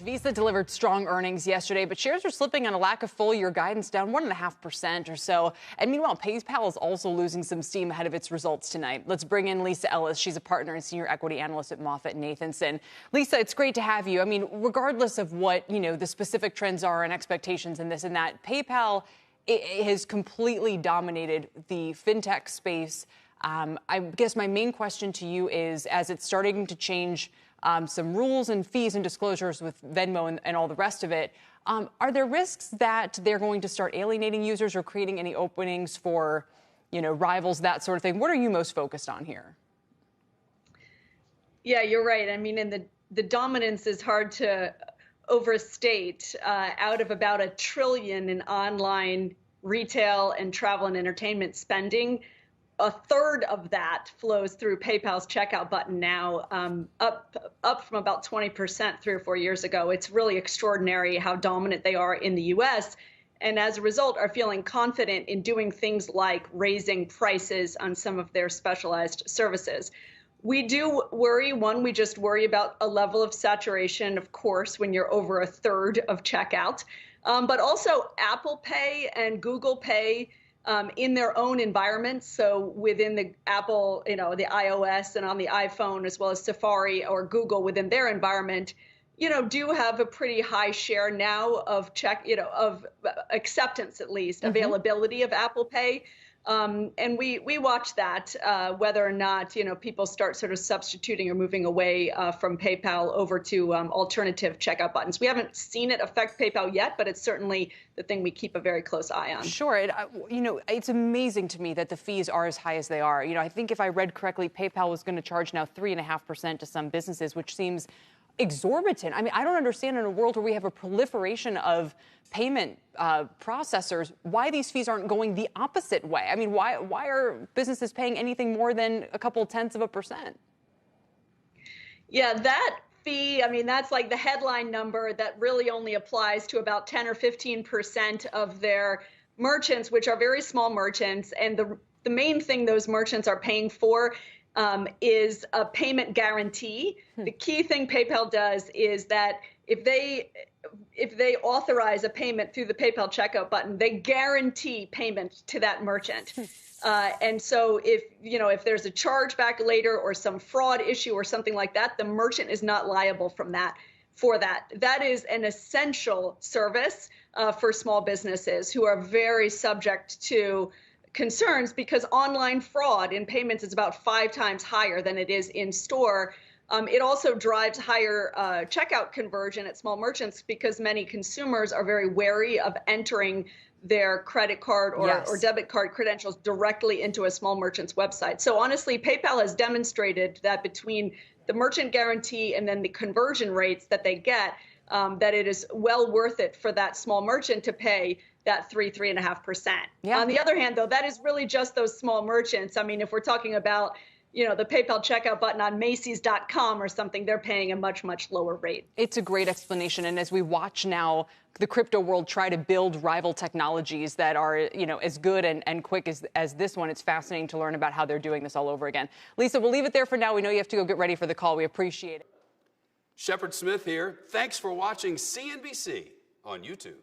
Visa delivered strong earnings yesterday, but shares are slipping on a lack of full-year guidance, down 1.5% or so. And meanwhile, PayPal is also losing some steam ahead of its results tonight. Let's bring in Lisa Ellis. She's a partner and senior equity analyst at MoffettNathanson. Lisa, it's great to have you. I mean, regardless of what, the specific trends are and expectations and this and that, PayPal has completely dominated the fintech space. I guess my main question to you is, as it's starting to change some rules and fees and disclosures with Venmo and all the rest of it, are there risks that they're going to start alienating users or creating any openings for, rivals, that sort of thing? What are you most focused on here? Yeah, you're right. I mean, and the dominance is hard to overstate. Out of about $1 trillion in online retail and travel and entertainment spending, a third of that flows through PayPal's checkout button now, up from about 20% 3 or 4 years ago. It's really extraordinary how dominant they are in the U.S. and as a result are feeling confident in doing things like raising prices on some of their specialized services. We do worry. One, we just worry about a level of saturation, of course, when you're over a third of checkout, but also Apple Pay and Google Pay in their own environments. So within the Apple, the iOS and on the iPhone, as well as Safari or Google within their environment, do have a pretty high share now of of acceptance, at least availability of Apple Pay. And we watch that, whether or not, people start sort of substituting or moving away from PayPal over to alternative checkout buttons. We haven't seen it affect PayPal yet, but it's certainly the thing we keep a very close eye on. Sure. It's amazing to me that the fees are as high as they are. I think if I read correctly, PayPal was going to charge now 3.5% to some businesses, which seems exorbitant. I mean, I don't understand in a world where we have a proliferation of payment processors, why these fees aren't going the opposite way. I mean, why are businesses paying anything more than a couple tenths of a percent? Yeah, that fee, I mean, that's like the headline number that really only applies to about 10 or 15% of their merchants, which are very small merchants. And the main thing those merchants are paying for is a payment guarantee. The key thing PayPal does is that if they authorize a payment through the PayPal checkout button, they guarantee payment to that merchant. And so if there's a chargeback later or some fraud issue or something like that, the merchant is not liable for that. That is an essential service for small businesses who are very subject to concerns, because online fraud in payments is about 5 times higher than it is in store. It also drives higher checkout conversion at small merchants because many consumers are very wary of entering their credit card or debit card credentials directly into a small merchant's website. So honestly, PayPal has demonstrated that between the merchant guarantee and then the conversion rates that they get, that it is well worth it for that small merchant to pay that 3.5%. Yeah. On the other hand, though, that is really just those small merchants. I mean, if we're talking about, the PayPal checkout button on Macy's.com or something, they're paying a much, much lower rate. It's a great explanation. And as we watch now the crypto world try to build rival technologies that are, as good and quick as this one, it's fascinating to learn about how they're doing this all over again. Lisa, we'll leave it there for now. We know you have to go get ready for the call. We appreciate it. Shepard Smith here. Thanks for watching CNBC on YouTube.